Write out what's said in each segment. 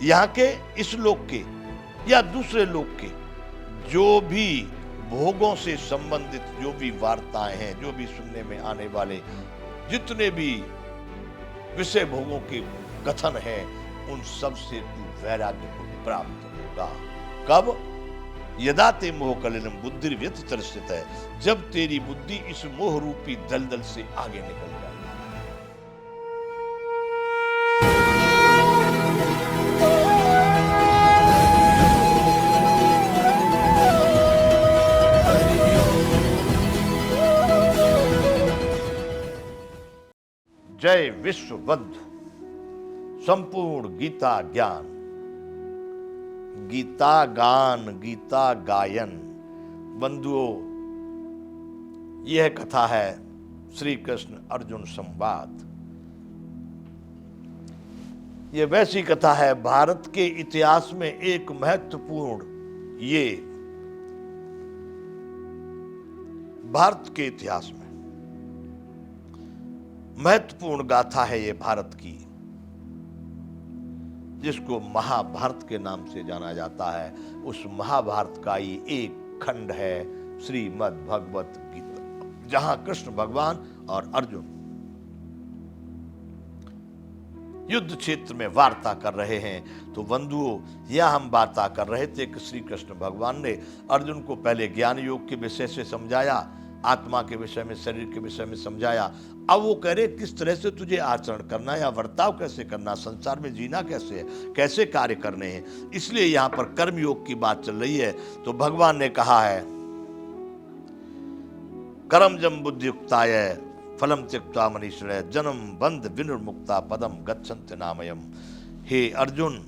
यहाँ के, इस लोक के या दूसरे लोक के जो भी भोगों से संबंधित जो भी वार्ताएं हैं, जो भी सुनने में आने वाले जितने भी विषय भोगों के कथन हैं, उन सब से तू वैराग्य को प्राप्त होगा। कब? यदा ते मोह कलिनम बुद्धि व्यतितरस्थित है, जब तेरी बुद्धि इस मोह रूपी दलदल से आगे निकल जाए। जय विश्व बंधु, संपूर्ण गीता ज्ञान, गीता गान, गीता गायन बंधुओं, यह कथा है श्री कृष्ण अर्जुन संवाद। यह वैसी कथा है भारत के इतिहास में एक महत्वपूर्ण, ये भारत के इतिहास में महत्वपूर्ण गाथा है ये भारत की, जिसको महाभारत के नाम से जाना जाता है। उस महाभारत का ही एक खंड है श्रीमद् भगवत गीता, जहां कृष्ण भगवान और अर्जुन युद्ध क्षेत्र में वार्ता कर रहे हैं। तो बंधुओं, यह हम वार्ता कर रहे थे कि श्री कृष्ण भगवान ने अर्जुन को पहले ज्ञान योग के विषय से समझाया, आत्मा के विषय में, शरीर के विषय में समझाया। अब वो कह रहे किस तरह से तुझे आचरण करना या वर्ताव कैसे करना, संसार में जीना कैसे है, कैसे कार्य करने हैं। इसलिए यहां पर कर्म योग की बात चल रही है। तो भगवान ने कहा है, कर्म जम बुद्धि युक्ताय फलम त्यक्त्वा मनीषिणः जन्म बंध विनिर्मुक्ता पदम गच्छन्ति नामयम्। हे अर्जुन,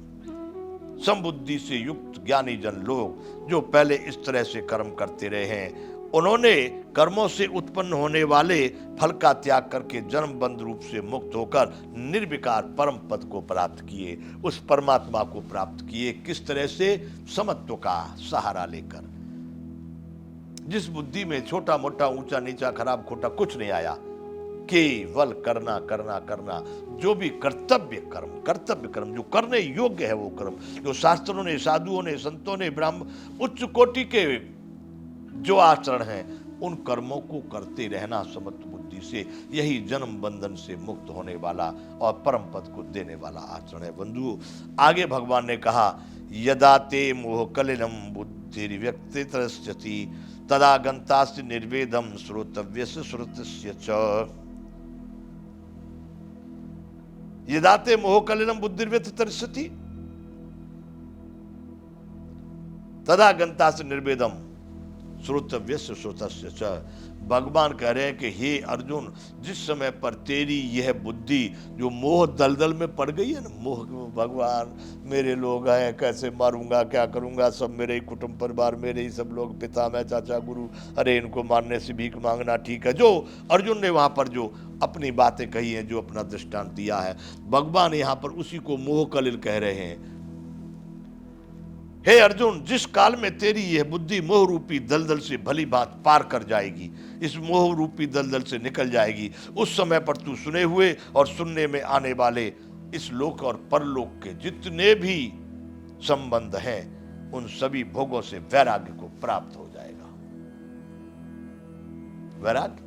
समबुद्धि से युक्त ज्ञानी जन लोग जो पहले इस तरह से कर्म करते रहे हैं, उन्होंने कर्मों से उत्पन्न होने वाले फल का त्याग करके जन्म बंध रूप से मुक्त होकर निर्विकार परम पद को प्राप्त किए, उस परमात्मा को प्राप्त किए। किस तरह से? समत्व का सहारा लेकर। जिस बुद्धि में छोटा मोटा, ऊंचा नीचा, खराब खोटा कुछ नहीं आया, केवल करना करना करना, जो भी कर्तव्य कर्म जो करने योग्य है वो कर्म, जो शास्त्रों ने, साधुओं ने, संतों ने, ब्राह्मण उच्च कोटि के जो आचरण हैं, उन कर्मों को करते रहना समत्व बुद्धि से। यही जन्म बंधन से मुक्त होने वाला और परम पद को देने वाला आचरण है। बंधु, आगे भगवान ने कहा, यदा ते मोह कलिनम बुद्धि व्यक्तितरस्यति तदा गंतास्य निर्वेदम श्रोतव्यस्य श्रुतस्य च। यदा ते मोह कलिनम बुद्धि व्यक्तितरस्यति तदा गंतास्य निर्वेदम श्रोतव्यस्य श्रुतस्य च। भगवान कह रहे हैं कि हे अर्जुन, जिस समय पर तेरी यह बुद्धि जो मोह दलदल में पड़ गई है ना, मोह, भगवान मेरे लोग हैं, कैसे मारूंगा, क्या करूंगा, सब मेरे ही कुटुंब परिवार, मेरे ही सब लोग, पिता, मैं, चाचा, गुरु, अरे इनको मारने से भीख मांगना ठीक है। जो अर्जुन ने वहां पर जो अपनी बातें कही हैं, जो अपना दृष्टांत दिया है, भगवान यहां पर उसी को मोह कलिल कह रहे हैं। हे अर्जुन, जिस काल में तेरी यह बुद्धि मोह रूपी दलदल से भली बात पार कर जाएगी, इस मोह रूपी दलदल से निकल जाएगी, उस समय पर तू सुने हुए और सुनने में आने वाले इस लोक और परलोक के जितने भी संबंध हैं, उन सभी भोगों से वैराग्य को प्राप्त हो जाएगा। वैराग्य,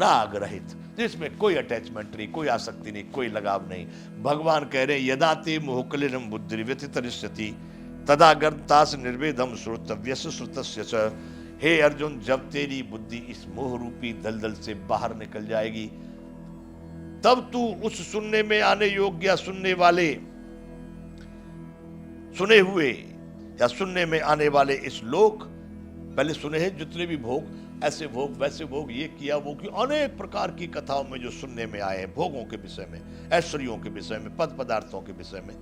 राग रहित, जिसमें कोई अटैचमेंट नहीं, कोई आसक्ति नहीं, कोई लगाव नहीं। भगवान कह रहे हैं, यदा ते मोह कलिनम बुद्धि व्यतितरस्यति तदा गंतास्य निर्वेदम श्रोतव्यस्य श्रुतस्य च। हे अर्जुन, जब तेरी बुद्धि इस मोह रूपी दलदल से बाहर निकल जाएगी, तब तू उस सुनने में आने योग्य या सुनने वाले, सुने हुए या सुनने में आने वाले इस लोक, पहले सुने हैं जितने भी भोग, ऐसे भोग, वैसे भोग, ये किया वो किया, अनेक प्रकार की कथाओं में जो सुनने में आए हैं, भोगों के विषय में, ऐश्वर्यों के विषय में, पद पदार्थों के विषय में,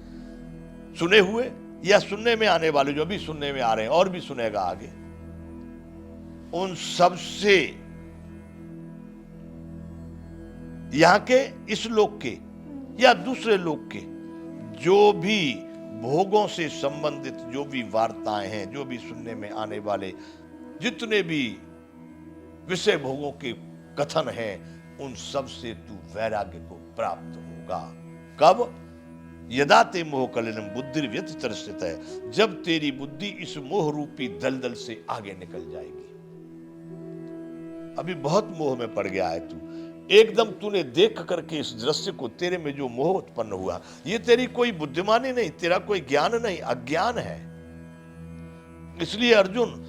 सुने हुए या सुनने में आने वाले, जो भी सुनने में आ रहे हैं और भी सुनेगा आगे, उन सब से यहां के, इस लोक के या दूसरे लोक के जो भी भोगों से संबंधित जो भी वार्ताएं हैं, जो भी सुनने में आने वाले जितने भी विषय भोगों के कथन हैं, उन सब से तू वैराग्य को प्राप्त होगा। कब? यदा ते मोह कलिनम बुद्धि व्यतितरस्थित है, जब तेरी बुद्धि इस मोह रूपी दलदल से आगे निकल जाएगी। अभी बहुत मोह में पड़ गया है तू, एकदम तूने देख करके इस दृश्य को, तेरे में जो मोह उत्पन्न हुआ, ये तेरी कोई बुद्धिमानी नहीं, तेरा कोई ज्ञान नहीं, अज्ञान है। इसलिए अर्जुन,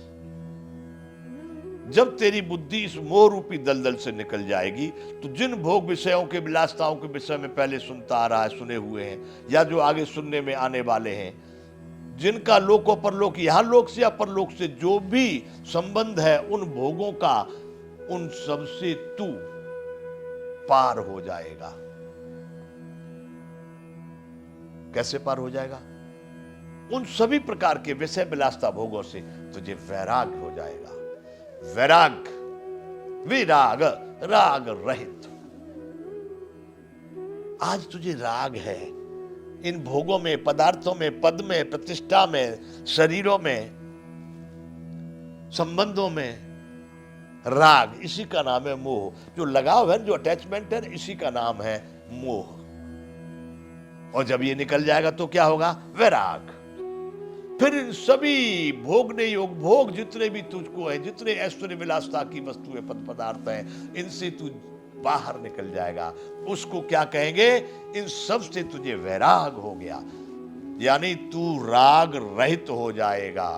जब तेरी बुद्धि इस मोह रूपी दलदल से निकल जाएगी, तो जिन भोग विषयों के, विलासताओं के विषय में पहले सुनता आ रहा है, सुने हुए हैं, या जो आगे सुनने में आने वाले हैं, जिनका लोक और परलोक, यहां लोक से या परलोक से जो भी संबंध है, उन भोगों का, उन सबसे तू पार हो जाएगा। कैसे पार हो जाएगा? उन सभी प्रकार के विषय विलासता भोगों से तुझे वैराग हो जाएगा। वैराग, विराग, राग रहित। आज तुझे राग है इन भोगों में, पदार्थों में, पद में, प्रतिष्ठा में, शरीरों में, संबंधों में। राग, इसी का नाम है मोह। जो लगाव है, जो अटैचमेंट है, इसी का नाम है मोह। और जब ये निकल जाएगा तो क्या होगा? वैराग। फिर इन सभी भोगने योग भोग जितने भी तुझको है, जितने ऐश्वर्य विलासता की वस्तुएं, पद पदार्थ हैं, इनसे तू बाहर निकल जाएगा। उसको क्या कहेंगे? इन सब से तुझे वैराग हो गया, यानी तू राग रहित हो जाएगा।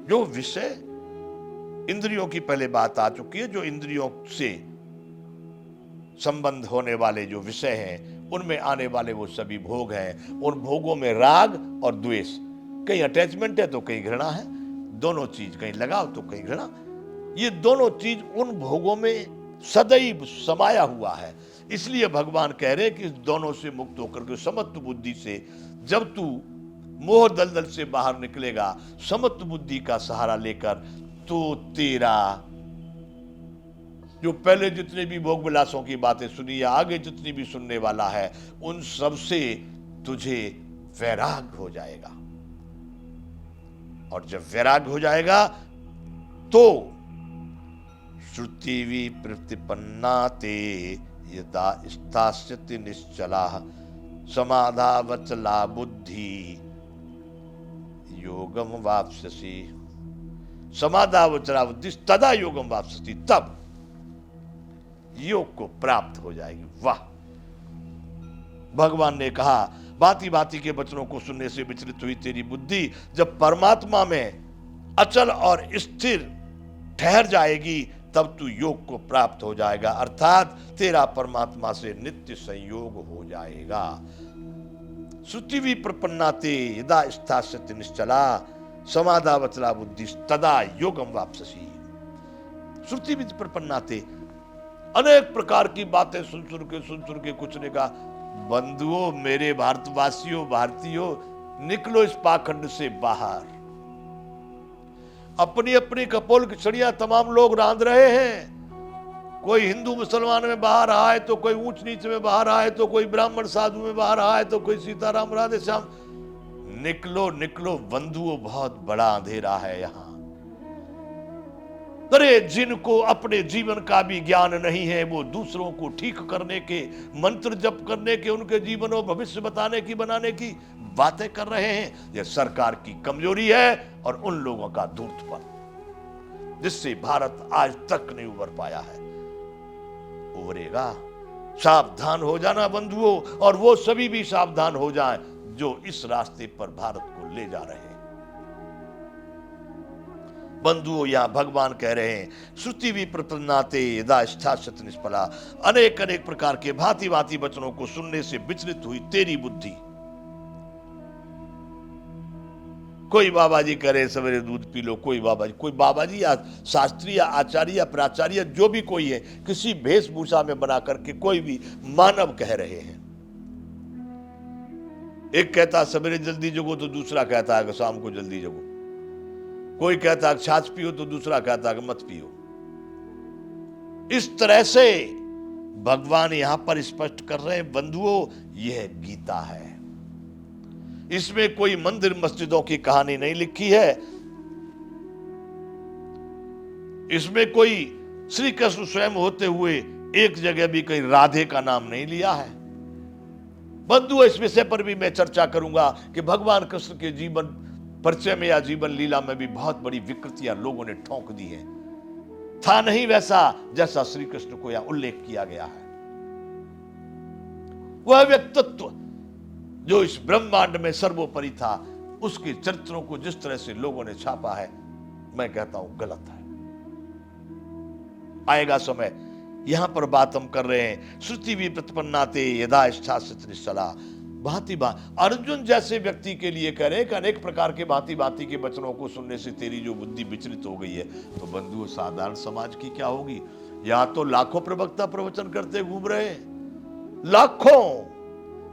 जो विषय, इंद्रियों की पहले बात आ चुकी है, जो इंद्रियों से संबंध होने वाले जो विषय हैं, उनमें आने वाले वो सभी भोग हैं। उन भोगों में राग और द्वेष, कहीं अटैचमेंट है तो कहीं घृणा है, दोनों चीज, कहीं लगाव तो कहीं घृणा, ये दोनों चीज उन भोगों में सदैव समाया हुआ है। इसलिए भगवान कह रहे कि इस दोनों से मुक्त होकर के समत्व बुद्धि से जब तू मोह दलदल से बाहर निकलेगा, समत्व बुद्धि का सहारा लेकर, तो तेरा जो पहले जितने भी भोग विलासों की बातें सुनी या आगे जितनी भी सुनने वाला है, उन सब से तुझे वैराग हो जाएगा। और जब वैराग हो जाएगा तो श्रुति प्रतिपन्ना ते यदा स्थास्यति निश्चला समाधावचला बुद्धि योगम वाप्स्यसि। समाधावचला बुद्धि तदा योगम वाप्स्यसि, तब योग को प्राप्त हो जाएगी। वाह! भगवान ने कहा, भांति भांति के वचनों को सुनने से विचलित हुई तेरी बुद्धि जब परमात्मा में अचल और स्थिर ठहर जाएगी, तब तू योग को प्राप्त हो जाएगा, अर्थात तेरा परमात्मा से नित्य संयोग हो जाएगा। श्रुति प्रपन्नाते यदा स्थास्यति निश्चला समाधावचला बुद्धि तदा योगम वाप्स्यसि। श्रुति प्रपन्नाते, अनेक प्रकार की बातें सुन सुन के कुछ ने कहा, बंधुओं, मेरे भारतवासियों, भारतीयों, निकलो इस पाखंड से बाहर। अपनी अपनी कपोल की छड़ियां तमाम लोग रांध रहे हैं। कोई हिंदू मुसलमान में बाहर आए तो कोई ऊंच नीच में बाहर आए तो कोई ब्राह्मण साधु में बाहर आए तो कोई सीताराम राधे श्याम। निकलो निकलो बंधुओं, बहुत बड़ा अंधेरा है यहां। अरे जिनको अपने जीवन का भी ज्ञान नहीं है, वो दूसरों को ठीक करने के, मंत्र जप करने के, उनके जीवन और भविष्य बताने की, बनाने की बातें कर रहे हैं। यह सरकार की कमजोरी है और उन लोगों का धूर्तपन, जिससे भारत आज तक नहीं उबर पाया है। उबरेगा। सावधान हो जाना बंधुओं, और वो सभी भी सावधान हो जाएं जो इस रास्ते पर भारत को ले जा रहे हैं। बंधुओं, यहां भगवान कह रहे हैं, श्रुति प्रपन्नाते यदा स्थास्यति निष्फला, अनेक अनेक प्रकार के भांति भांति वचनों को सुनने से विचलित हुई तेरी बुद्धि। कोई बाबा जी करे सवेरे दूध पी लो, कोई बाबा जी या शास्त्री या आचार्य या प्राचार्य, जो भी कोई है, किसी वेशभूषा में बना करके कोई भी मानव कह रहे हैं। एक कहता सवेरे जल्दी जगो तो दूसरा कहता है कि शाम को जल्दी जगो। कोई कहता है छाछ पियो तो दूसरा कहता है कि मत पियो। इस तरह से भगवान यहां पर स्पष्ट कर रहे हैं, बंधुओं, यह गीता है। इसमें कोई मंदिर मस्जिदों की कहानी नहीं लिखी है। इसमें कोई श्री कृष्ण स्वयं होते हुए एक जगह भी कहीं राधे का नाम नहीं लिया है। बंधुओं, इस विषय पर भी मैं चर्चा करूंगा कि भगवान कृष्ण के जीवन परिचय में या जीवन लीला में भी बहुत बड़ी विकृतियां लोगों ने ठोंक दी है। था नहीं वैसा जैसा श्री कृष्ण को यहां उल्लेख किया गया है। वह व्यक्तित्व जो इस ब्रह्मांड में सर्वोपरि था, उसके चरित्रों को जिस तरह से लोगों ने छापा है, मैं कहता हूं गलत है। आएगा समय, यहां पर बात हम कर रहे हैं, श्रुति भी प्रतिपन्नाते यदा इच्छासित निश्चला। भांति अर्जुन जैसे व्यक्ति के लिए कह रहे हैं कि अनेक प्रकार के भांति भांति के वचनों को सुनने से तेरी जो बुद्धि विचलित हो गई है, तो बंधुओं साधारण समाज की क्या होगी? यहां तो लाखों प्रवक्ता प्रवचन करते घूम रहे हैं, लाखों,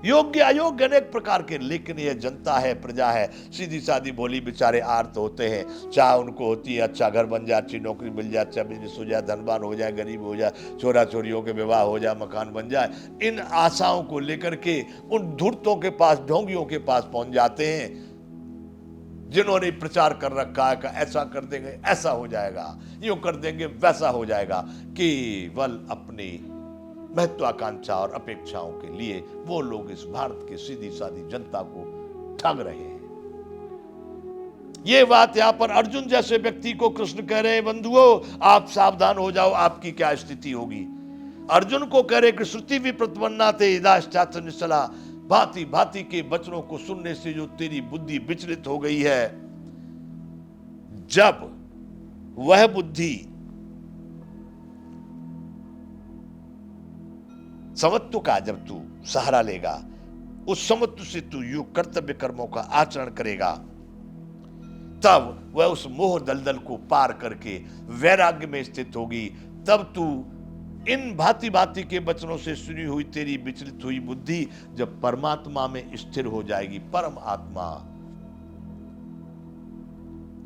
योग्य अयोग्य अनेक प्रकार के, लेकिन यह जनता है, प्रजा है, सीधी सादी भोली बेचारे आर्त होते हैं। चाह उनको होती है अच्छा घर बन जाए, अच्छी नौकरी मिल जाए, अच्छा बिजनेस हो जाए, धनवान हो जाए, गरीब हो जाए, छोरा छोरियों के विवाह हो जाए, मकान बन जाए। इन आशाओं को लेकर के उन धूर्तों के पास, ढोंगियों के पास पहुंच जाते हैं, जिन्होंने प्रचार कर रखा है कि ऐसा कर देंगे ऐसा हो जाएगा, यूं कर देंगे वैसा हो जाएगा। केवल अपनी महत्वाकांक्षा और अपेक्षाओं के लिए वो लोग इस भारत की सीधी सादी जनता को ठग रहे हैं। ये बात यहां पर अर्जुन जैसे व्यक्ति को कृष्ण कह रहे हैं, बंधुओं आप सावधान हो जाओ, आपकी क्या स्थिति होगी। अर्जुन को कह रहे कि श्रुति भी प्रतिपन्नाते यदा इच्छासित निश्चला, भांति भांति के वचनों को सुनने से जो तेरी बुद्धि विचलित हो गई है, जब वह बुद्धि समत्व का जब तू सहारा लेगा, उस समत्व से तू योग कर्तव्य कर्मों का आचरण करेगा, तब वह उस मोह दलदल को पार करके वैराग्य में स्थित होगी। तब तू इन भांति भांति के वचनों से सुनी हुई तेरी विचलित हुई बुद्धि जब परमात्मा में स्थिर हो जाएगी, परम आत्मा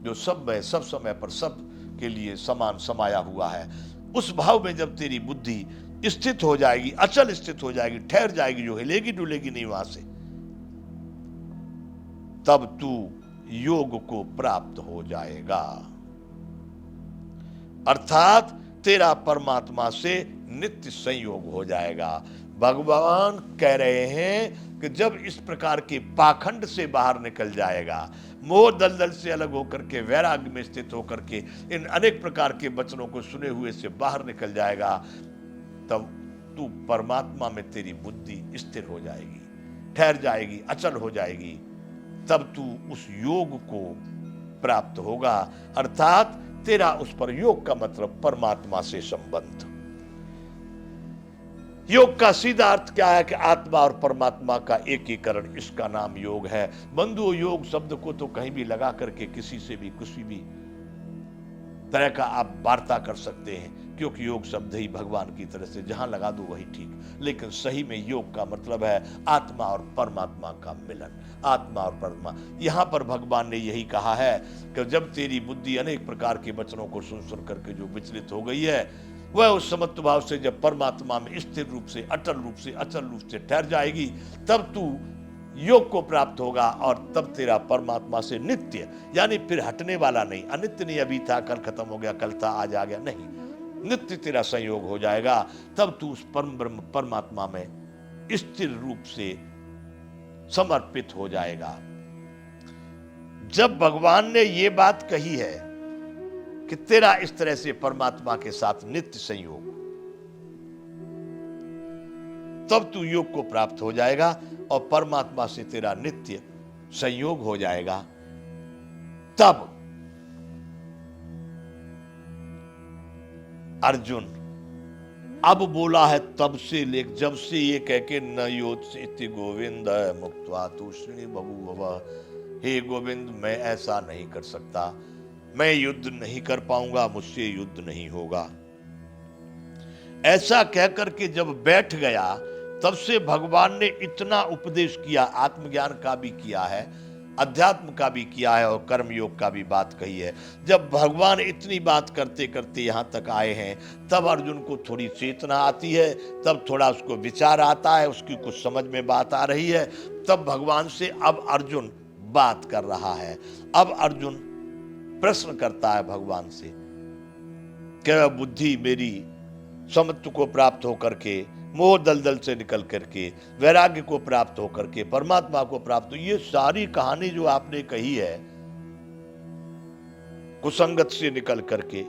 जो सब में, सब समय पर, सब के लिए समान समाया हुआ है, उस भाव में जब तेरी बुद्धि स्थित हो जाएगी, अचल स्थित हो जाएगी, ठहर जाएगी, जो हिलेगी डुलेगी नहीं वहां से, तब तू योग को प्राप्त हो जाएगा। अर्थात तेरा परमात्मा से नित्य संयोग हो जाएगा। भगवान कह रहे हैं कि जब इस प्रकार के पाखंड से बाहर निकल जाएगा, मोह दलदल से अलग होकर के वैराग्य में स्थित होकर के इन अनेक प्रकार के वचनों को सुने हुए से बाहर निकल जाएगा, तब तू परमात्मा में तेरी बुद्धि स्थिर हो जाएगी, ठहर जाएगी, अचल हो जाएगी। तब तू उस योग को प्राप्त होगा। अर्थात तेरा उस पर, योग का मतलब परमात्मा से संबंध। योग का सीधा अर्थ क्या है कि आत्मा और परमात्मा का एकीकरण, इसका नाम योग है। बंधुओं, योग शब्द को तो कहीं भी लगा करके किसी से भी किसी भी तरह का आप वार्ता कर सकते हैं, क्योंकि योग शब्द ही भगवान की तरह से जहां लगा दो वही ठीक। लेकिन सही में योग का मतलब है आत्मा और परमात्मा का मिलन, आत्मा और परमात्मा। यहां पर भगवान ने यही कहा है कि जब तेरी बुद्धि अनेक प्रकार के वचनों को सुन सुन करके जो विचलित हो गई है, वह उस समत्व भाव से जब परमात्मा में स्थिर रूप से, अटल रूप से, अचल रूप से ठहर जाएगी, तब तू योग को प्राप्त होगा। और तब तेरा परमात्मा से नित्य, यानी फिर हटने वाला नहीं, अनित्य नहीं, अभी था कल खत्म हो गया, कल था आज आ गया, नहीं, नित्य तेरा संयोग हो जाएगा। तब तू उस परम ब्रह्म परमात्मा में स्थिर रूप से समर्पित हो जाएगा। जब भगवान ने ये बात कही है कि तेरा इस तरह से परमात्मा के साथ नित्य संयोग, तब तू योग को प्राप्त हो जाएगा और परमात्मा से तेरा नित्य संयोग हो जाएगा। तब अर्जुन अब बोला है, तब से ले, जब से ये कह के न योत्सिति गोविंद मुक्त्वा तूष्णी बभूव, हे गोविंद मैं ऐसा नहीं कर सकता, मैं युद्ध नहीं कर पाऊंगा, मुझसे युद्ध नहीं होगा, ऐसा कहकर के जब बैठ गया, तब से भगवान ने इतना उपदेश किया, आत्मज्ञान का भी किया है, अध्यात्म का भी किया है और कर्म योग का भी बात कही है। जब भगवान इतनी बात करते करते यहां तक आए हैं, तब अर्जुन को थोड़ी चेतना आती है, तब थोड़ा उसको विचार आता है, उसकी कुछ समझ में बात आ रही है। तब भगवान से अब अर्जुन बात कर रहा है। अब अर्जुन प्रश्न करता है भगवान से कि बुद्धि मेरी समत्व को प्राप्त होकर के, मोह दलदल से निकल करके, वैराग्य को प्राप्त होकर के, परमात्मा को प्राप्त हो, ये सारी कहानी जो आपने कही है, कुसंगत से निकल करके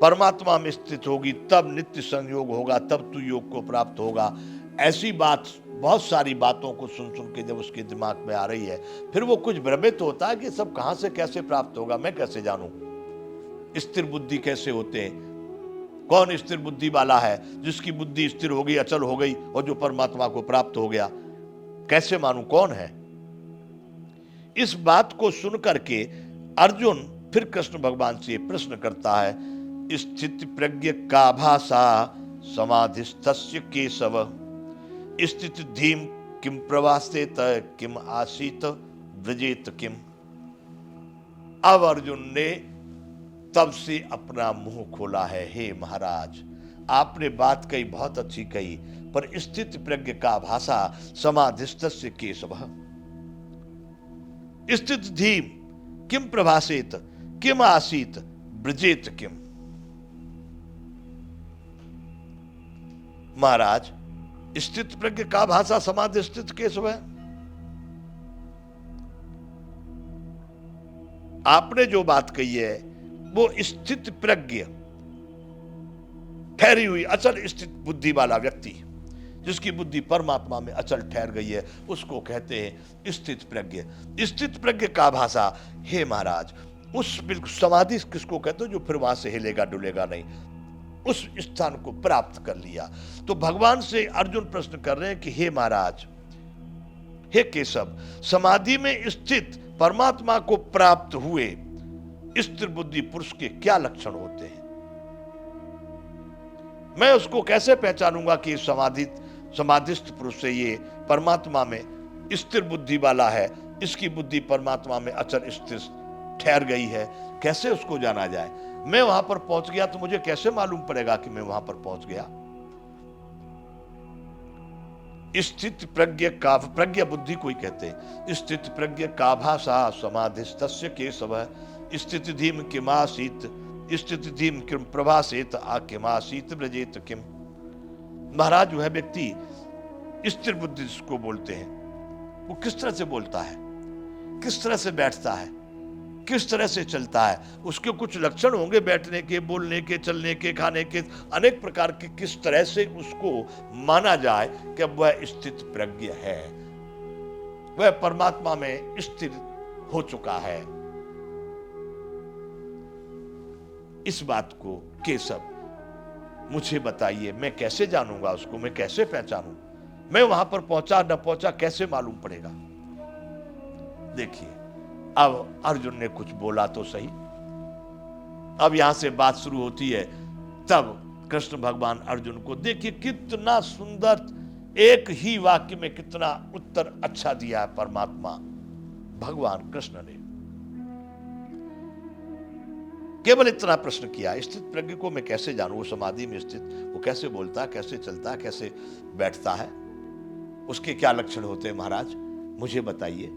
परमात्मा में स्थित होगी, तब नित्य संयोग होगा, तब तू योग को प्राप्त होगा। ऐसी बात, बहुत सारी बातों को सुन सुन के जब उसके दिमाग में आ रही है, फिर वो कुछ भ्रमित होता है कि सब कहां से कैसे प्राप्त होगा, मैं कैसे जानूं, स्थिर बुद्धि कैसे होते हैं, कौन स्थिर बुद्धि वाला है, जिसकी बुद्धि स्थिर हो गई, अचल हो गई और जो परमात्मा को प्राप्त हो गया, कैसे मानूं कौन है। इस बात को सुन करके अर्जुन फिर कृष्ण भगवान से प्रश्न करता है, स्थिति प्रज्ञ का भाषा समाधिस्थस्य केशव स्थिति धीम किम प्रवासेत किम आसीत व्रजेत किम। अब अर्जुन ने तब से अपना मुंह खोला है, हे महाराज आपने बात कही, बहुत अच्छी कही, पर स्थिति प्रज्ञ का भाषा समाधिस्थस्य केशव स्थिति धीम किम प्रभासेत किम आसीत ब्रजेत किम। महाराज स्थित प्रज्ञ का भाषा समाधि स्थित केशव है। आपने जो बात कही है वो स्थित प्रज्ञ, ठहरी हुई अचल स्थित बुद्धि वाला व्यक्ति, जिसकी बुद्धि परमात्मा में अचल ठहर गई है, उसको कहते हैं स्थित प्रज्ञ। स्थित प्रज्ञ का भाषा, हे महाराज उस बिल्कुल समाधि किसको कहते हो जो फिर वहां से हिलेगा डुलेगा नहीं, उस स्थान को प्राप्त कर लिया। तो भगवान से अर्जुन प्रश्न कर रहे हैं कि हे महाराज, हे केशव, समाधि में स्थित परमात्मा को प्राप्त हुए स्थिर बुद्धि पुरुष के क्या लक्षण होते हैं, मैं उसको कैसे पहचानूंगा कि समाधिस्थ पुरुष से ये परमात्मा में स्थिर बुद्धि वाला है, इसकी बुद्धि परमात्मा में अचल स्थिर ठहर गई है, कैसे उसको जाना जाए। मैं वहां पर पहुंच गया तो मुझे कैसे मालूम पड़ेगा कि मैं वहां पर पहुंच गया। स्थित प्रज्ञ का, प्रज्ञा बुद्धि कोई कहते हैं, स्थित प्रज्ञ का भाषा समाधिस्तस्य केशव स्थिति धीम किमासीत स्थिति धीम किम प्रभासेत किमासीत ब्रजेत किम। महाराज वह व्यक्ति स्थिर बुद्धि जिसको बोलते हैं, वो किस तरह से बोलता है, किस तरह से बैठता है, किस तरह से चलता है, उसके कुछ लक्षण होंगे बैठने के, बोलने के, चलने के, खाने के, अनेक प्रकार के, किस तरह से उसको माना जाए कि अब वह स्थित प्रज्ञ है, वह परमात्मा में स्थिर हो चुका है। इस बात को केशव मुझे बताइए, मैं कैसे जानूंगा उसको, मैं कैसे पहचानूं, मैं वहां पर पहुंचा न पहुंचा कैसे मालूम पड़ेगा। देखिए अब अर्जुन ने कुछ बोला तो सही, अब यहां से बात शुरू होती है। तब कृष्ण भगवान अर्जुन को, देखिए कितना सुंदर, एक ही वाक्य में कितना उत्तर अच्छा दिया है परमात्मा भगवान कृष्ण ने। केवल इतना प्रश्न किया, स्थित प्रज्ञ को मैं कैसे जानूं, वो समाधि में स्थित, वो कैसे बोलता, कैसे चलता, कैसे बैठता है, उसके क्या लक्षण होते हैं महाराज, मुझे बताइए।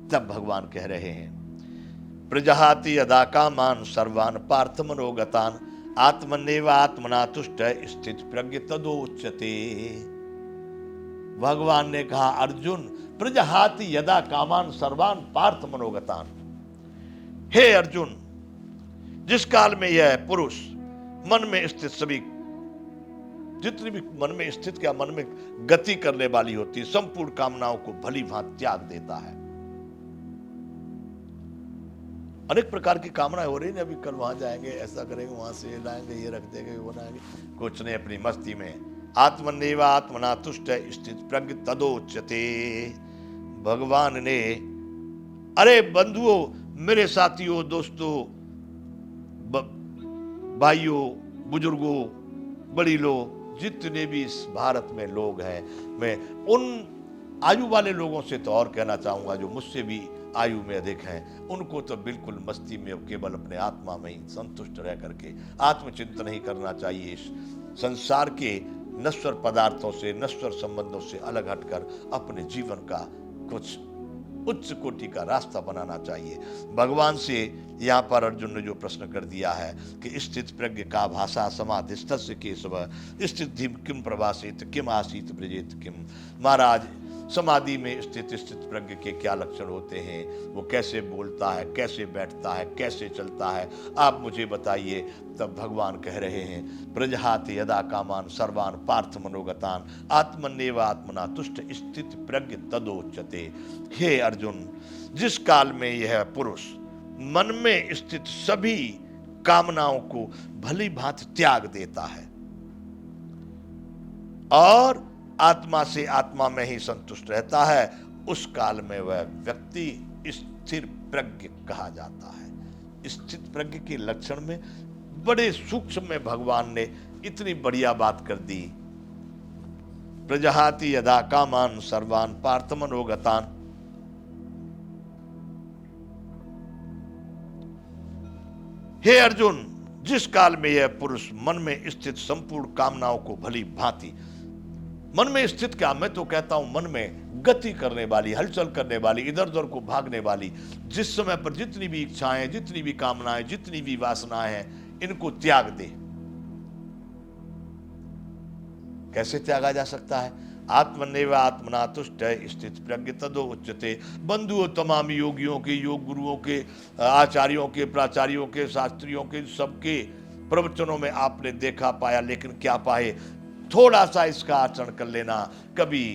तब भगवान कह रहे हैं, प्रजहाति यदा कामान सर्वान पार्थ मनोगतान आत्मनेव आत्मना तुष्ट स्थित प्रज्ञ तदोच्यते। भगवान ने कहा, अर्जुन प्रजहाति यदा कामान सर्वान पार्थ मनोगतान, हे अर्जुन, जिस काल में यह पुरुष मन में स्थित सभी, जितनी भी मन में स्थित, क्या मन में गति करने वाली होती, संपूर्ण कामनाओं को भली भांति त्याग देता है। अनेक प्रकार की कामनाएं हो रही है, अभी कल वहां जाएंगे, ऐसा करेंगे, वहां से लाएंगे, ये रख देंगे, वो बनाएंगे, कुछ नहीं, अपनी मस्ती में आत्मनेव आत्मना तुष्ट स्थित प्रज्ञ तदोच्यते। भगवान ने, अरे बंधुओं, मेरे साथियों, दोस्तों, भाइयों, बुजुर्गों, बड़ी लोग, जितने भी इस भारत में लोग हैं, मैं उन आयु वाले लोगों से तो और कहना चाहूंगा जो मुझसे भी आयु में अधिक हैं, उनको तो बिल्कुल मस्ती में केवल अपने आत्मा में ही संतुष्ट रह करके आत्मचिंतन ही करना चाहिए। इस संसार के नश्वर पदार्थों से, नश्वर संबंधों से अलग हटकर अपने जीवन का कुछ उच्च कोटि का रास्ता बनाना चाहिए। भगवान से यहाँ पर अर्जुन ने जो प्रश्न कर दिया है कि स्थित प्रज्ञ का भाषा समाधिस्थस्य केशव स्थिति किम प्रभासित किम आसीत ब्रजेत किम। महाराज, समाधि में स्थित प्रज्ञ के क्या लक्षण होते हैं, वो कैसे बोलता है, कैसे बैठता है, कैसे चलता है, आप मुझे बताइए। तब भगवान कह रहे हैं, प्रजहाति यदा कामान सर्वान पार्थ मनोगतान आत्मन्येव आत्मना तुष्ट स्थित प्रज्ञ तदोच्यते। हे अर्जुन, जिस काल में यह पुरुष मन में स्थित सभी कामनाओं को भली भांति त्याग देता है और आत्मा से आत्मा में ही संतुष्ट रहता है, उस काल में वह व्यक्ति स्थिर प्रज्ञ कहा जाता है। स्थित प्रज्ञ के लक्षण में बड़े सूक्ष्म में भगवान ने इतनी बढ़िया बात कर दी। प्रजहाति यदा कामान सर्वान पार्थ मनोगतान। हे अर्जुन, जिस काल में यह पुरुष मन में स्थित संपूर्ण कामनाओं को भली भांति, मन में स्थित क्या, मैं तो कहता हूं मन में गति करने वाली, हलचल करने वाली, इधर उधर को भागने वाली, जिस समय पर जितनी भी इच्छाएं, जितनी भी कामनाएं, जितनी भी वासनाएं हैं, इनको त्याग दे। कैसे त्यागा जा सकता है? आत्मन्येव आत्मना तुष्ट स्थित प्रज्ञ तदो उच्यते। बंधुओं, तमाम योगियों के, योग गुरुओं के, आचार्यों के, प्राचार्यों के, शास्त्रियों के, सबके प्रवचनों में आपने देखा पाया, लेकिन क्या पाए? थोड़ा सा इसका आचरण कर लेना, कभी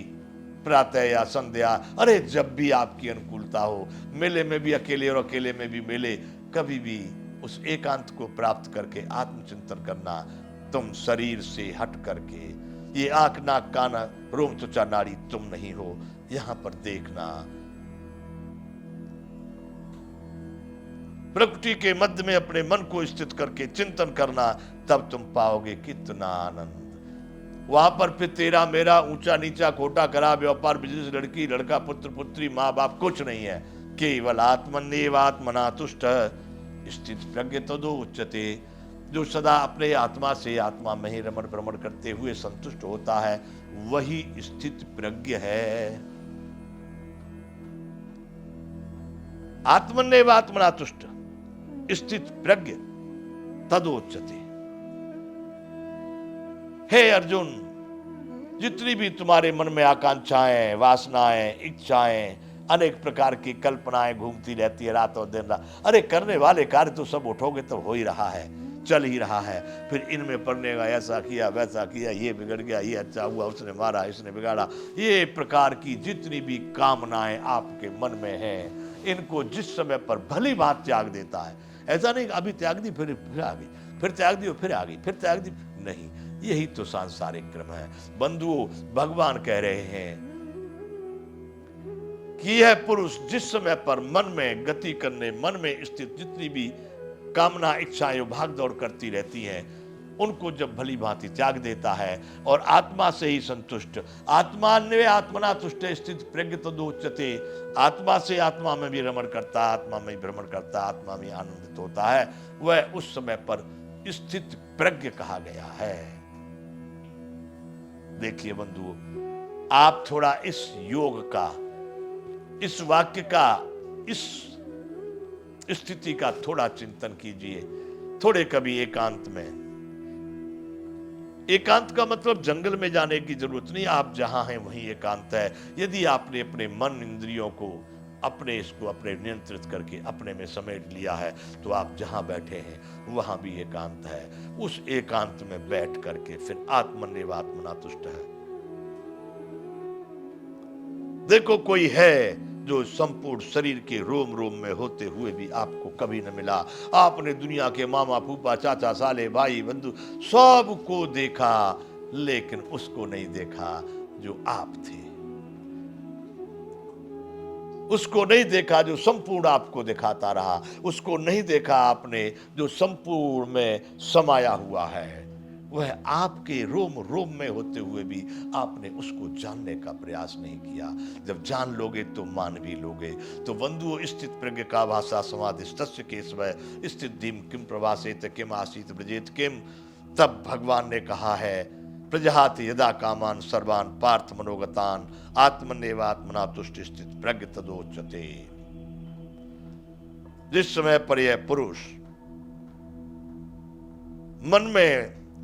प्रातः या संध्या, अरे जब भी आपकी अनुकूलता हो, मेले में भी अकेले और अकेले में भी मेले, कभी भी उस एकांत को प्राप्त करके आत्मचिंतन करना। तुम शरीर से हट करके, ये आंख नाक कान रोम त्वचा नाड़ी तुम नहीं हो, यहां पर देखना, प्रकृति के मध्य में अपने मन को स्थित करके चिंतन करना, तब तुम पाओगे कितना आनंद। वहां पर फिर तेरा मेरा, ऊंचा नीचा, खोटा करा, व्यापार, बिजनेस, लड़की लड़का, पुत्र पुत्री, माँ बाप कुछ नहीं है। केवल आत्मन्येव आत्मना तुष्ट स्थित प्रज्ञ तदो उच्यते। जो सदा अपने आत्मा से आत्मा में ही रमण भ्रमण करते हुए संतुष्ट होता है, वही स्थित प्रज्ञ है। आत्मन्येव आत्मना तुष्ट स्थित प्रज्ञ तदोच्यते। हे अर्जुन, जितनी भी तुम्हारे मन में आकांक्षाएं, वासनाएं, इच्छाएं, अनेक प्रकार की कल्पनाएं घूमती रहती है रात और दिन रात, अरे करने वाले कार्य तो सब उठोगे तो हो ही रहा है, चल ही रहा है। फिर इनमें पढ़ने का, ऐसा किया वैसा किया, ये बिगड़ गया, ये अच्छा हुआ, उसने मारा, इसने बिगाड़ा, ये प्रकार की जितनी भी कामनाएं आपके मन में हैं, इनको जिस समय पर भली बात त्याग देता है, ऐसा नहीं अभी त्याग दी फिर आ गई, फिर त्याग दी फिर आ गई, फिर त्याग दी, नहीं, यही तो सांसारिक क्रम है। बंधुओं, भगवान कह रहे हैं कि यह पुरुष जिस समय पर मन में गति करने, मन में स्थित जितनी भी कामना, इच्छाएं भाग दौड़ करती रहती हैं, उनको जब भली भांति त्याग देता है और आत्मा से ही संतुष्ट, आत्मान्वय आत्मना तुष्ट स्थित प्रज्ञ तदोच्यते, आत्मा से आत्मा में भी रमण करता, आत्मा में भ्रमण करता, आत्मा में आनंदित होता है, वह उस समय पर स्थित प्रज्ञ कहा गया है। देखिए बंधुओं, आप थोड़ा इस योग का, इस वाक्य का, इस स्थिति का थोड़ा चिंतन कीजिए, थोड़े कभी एकांत में। एकांत का मतलब जंगल में जाने की जरूरत नहीं, आप जहां हैं वहीं एकांत है। यदि आपने अपने मन इंद्रियों को अपने नियंत्रित करके अपने में समेट लिया है, तो आप जहां बैठे हैं वहां भी एकांत है। उस एकांत में बैठ करके फिर आत्मन्येव आत्मना तुष्ट है। देखो, कोई है जो संपूर्ण शरीर के रोम रोम में होते हुए भी आपको कभी न मिला। आपने दुनिया के मामा, फूफा, चाचा, साले, भाई, बंधु सबको देखा, लेकिन उसको नहीं देखा जो आप थे। उसको नहीं देखा जो संपूर्ण आपको दिखाता रहा। उसको नहीं देखा आपने जो संपूर्ण में समाया हुआ है। वह आपके रोम रोम में होते हुए भी आपने उसको जानने का प्रयास नहीं किया। जब जान लोगे तो मान भी लोगे। तो बंधुओं, स्थित प्रज्ञ का भाषा समाधिस्तस्य केशव स्थित धीम किम प्रवासेत किम आसीत ब्रजेत किम। तब भगवान ने कहा है, प्रजहाति यदा कामान सर्वान पार्थ मनोगतान आत्मनेवात्मना तुष्ट स्थित प्रज्ञ तदोच्यते। जिस समय पर यह पुरुष मन में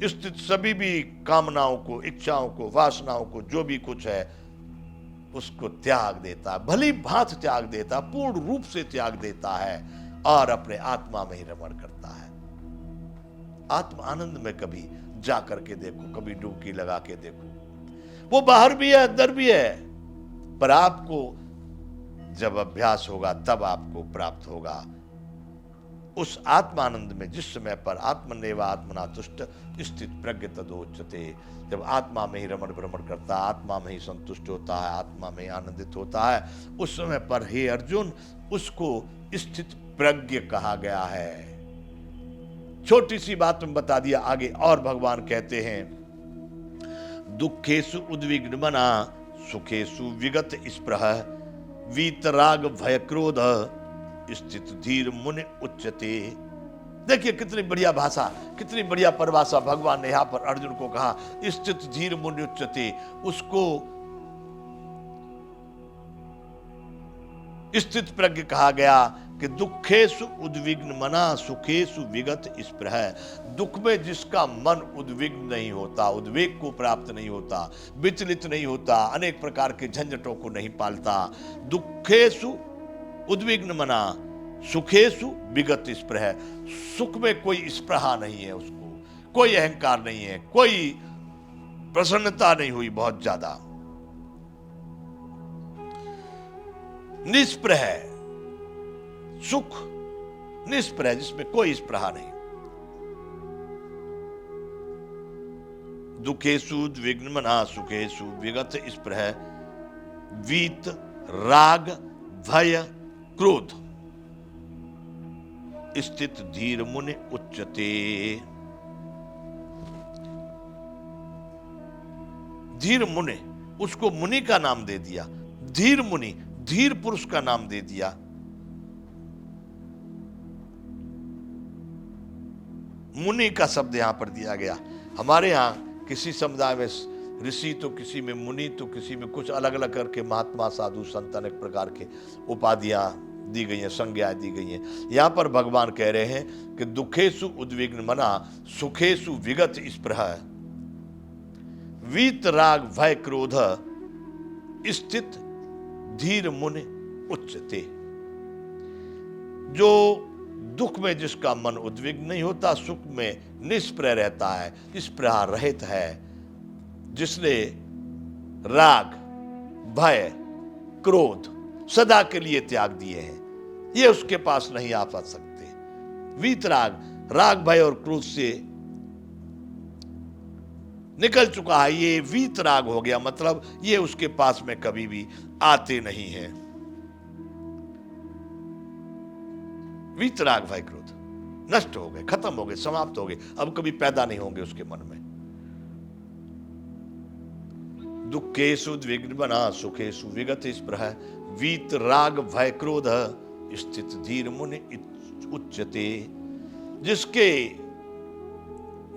स्थित सभी भी कामनाओं को, इच्छाओं को, वासनाओं को, जो भी कुछ है उसको त्याग देता, भली भांति त्याग देता, पूर्ण रूप से त्याग देता है और अपने आत्मा में ही रमण करता है। आत्म आनंद में कभी जा करके देखो, कभी डुबकी लगा के देखो। वो बाहर भी है, अंदर भी है, पर आपको जब अभ्यास होगा तब आपको प्राप्त होगा उस आत्मानंद में। जिस समय पर आत्मनेव आत्मना तुष्ट स्थित प्रज्ञ तदोच्यते, जब आत्मा में ही रमण भ्रमण करता है, आत्मा में ही संतुष्ट होता है, आत्मा में ही आनंदित होता है, उस समय पर हे अर्जुन उसको स्थित प्रज्ञ कहा गया है। छोटी सी बात में बता दिया, आगे और भगवान कहते हैं दुखेषु उद्विग्न मना सुखेषु विगत स्पृह वीतराग भय क्रोध स्थित धीर मुनि उच्चते। देखिए कितनी बढ़िया भाषा, कितनी बढ़िया परिभाषा भगवान ने यहां पर अर्जुन को कहा, स्थित धीर मुनि उच्चते। उसको स्थित प्रज्ञ कहा गया कि दुखेषु उद्विग्न मना सुखेषु विगत स्पृह। दुख में जिसका मन उद्विग्न नहीं होता, उद्वेग को प्राप्त नहीं होता, विचलित नहीं होता, अनेक प्रकार के झंझटों को नहीं पालता। दुखेषु उद्विग्न मना सुखेषु विगत स्पृह। सुख में कोई स्पृहा नहीं है, उसको कोई अहंकार नहीं है, कोई प्रसन्नता नहीं हुई बहुत ज्यादा, निस्पृह सुख, निस्पृह जिसमें कोई स्पृहा नहीं। दुखेषु उद्विग्न मना सुखेषु विगत स्पृह वीत राग भय क्रोध स्थित धीर मुनि उच्चते। धीर मुनि, उसको मुनि का नाम दे दिया, धीर मुनि, धीर पुरुष का नाम दे दिया। मुनि का शब्द यहां पर दिया गया। हमारे यहां किसी समुदाय में ऋषि तो किसी में मुनि तो किसी में कुछ अलग अलग करके महात्मा साधु संत अनेक प्रकार के उपाधियां दी गई हैं, संज्ञाएं दी गई हैं। यहां पर भगवान कह रहे हैं कि दुखेषु उद्विग्न मना सुखेषु विगत स्पृह वीत राग भय क्रोध स्थित धीर मुनि उच्चते। जो दुख में जिसका मन उद्विग्न नहीं होता, सुख में निष्प्रह रहता है, स्पृहा रहित है, जिसने राग भय क्रोध सदा के लिए त्याग दिए हैं, ये उसके पास नहीं आ पा सकते। वीतराग, राग भय और क्रोध से निकल चुका है, ये वीतराग हो गया, मतलब ये उसके पास में कभी भी आते नहीं हैं। वीतराग भय क्रोध नष्ट हो गए, खत्म हो गए, समाप्त हो गए, अब कभी पैदा नहीं होंगे उसके मन में। दुखेषु उद्विग्न मना सुखेषु विगत स्पृह वीत राग भय क्रोध स्थित धीर मुनि उच्चते। जिसके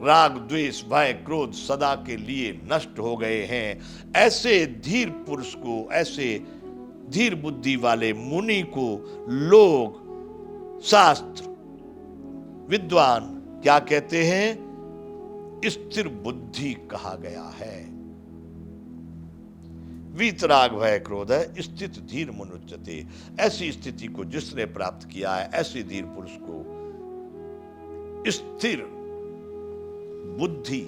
राग द्वेष भय क्रोध सदा के लिए नष्ट हो गए हैं, ऐसे धीर पुरुष को, ऐसे धीर बुद्धि वाले मुनि को लोग, शास्त्र विद्वान क्या कहते हैं? स्थिर बुद्धि कहा गया है। वीतराग भय क्रोध है स्थित धीर मुनुच्यते। ऐसी स्थिति को जिसने प्राप्त किया है, ऐसे धीर पुरुष को स्थिर बुद्धि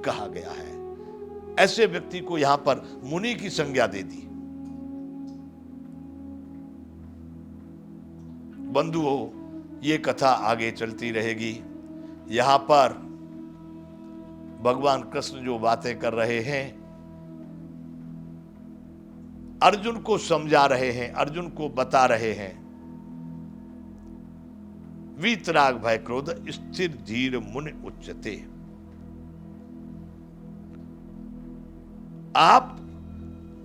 कहा गया है। ऐसे व्यक्ति को यहां पर मुनि की संज्ञा दे दी। बंधुओं, ये कथा आगे चलती रहेगी। यहां पर भगवान कृष्ण जो बातें कर रहे हैं, अर्जुन को समझा रहे हैं, अर्जुन को बता रहे हैं। वीतराग भय क्रोध स्थिर धीर मुनि उच्चते। आप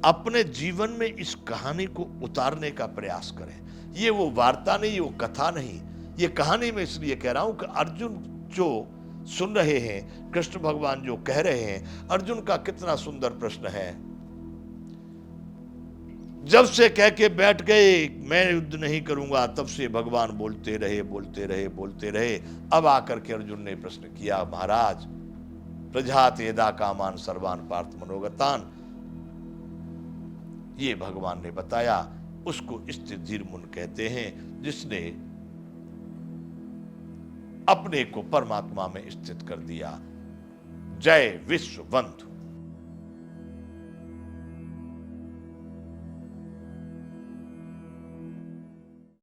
अपने जीवन में इस कहानी को उतारने का प्रयास करें। ये वो वार्ता नहीं, ये वो कथा नहीं, ये कहानी में इसलिए कह रहा हूं कि अर्जुन जो सुन रहे हैं, कृष्ण भगवान जो कह रहे हैं। अर्जुन का कितना सुंदर प्रश्न है। जब से कह के बैठ गए मैं युद्ध नहीं करूंगा, तब से भगवान बोलते रहे बोलते रहे बोलते रहे। अब आकर के अर्जुन ने प्रश्न किया, महाराज प्रजात यदा कामान सर्वान पार्थ मनोगतान, ये भगवान ने बताया। उसको स्थिर धीर मुन कहते हैं, जिसने अपने को परमात्मा में स्थित कर दिया। जय विश्व बंधु।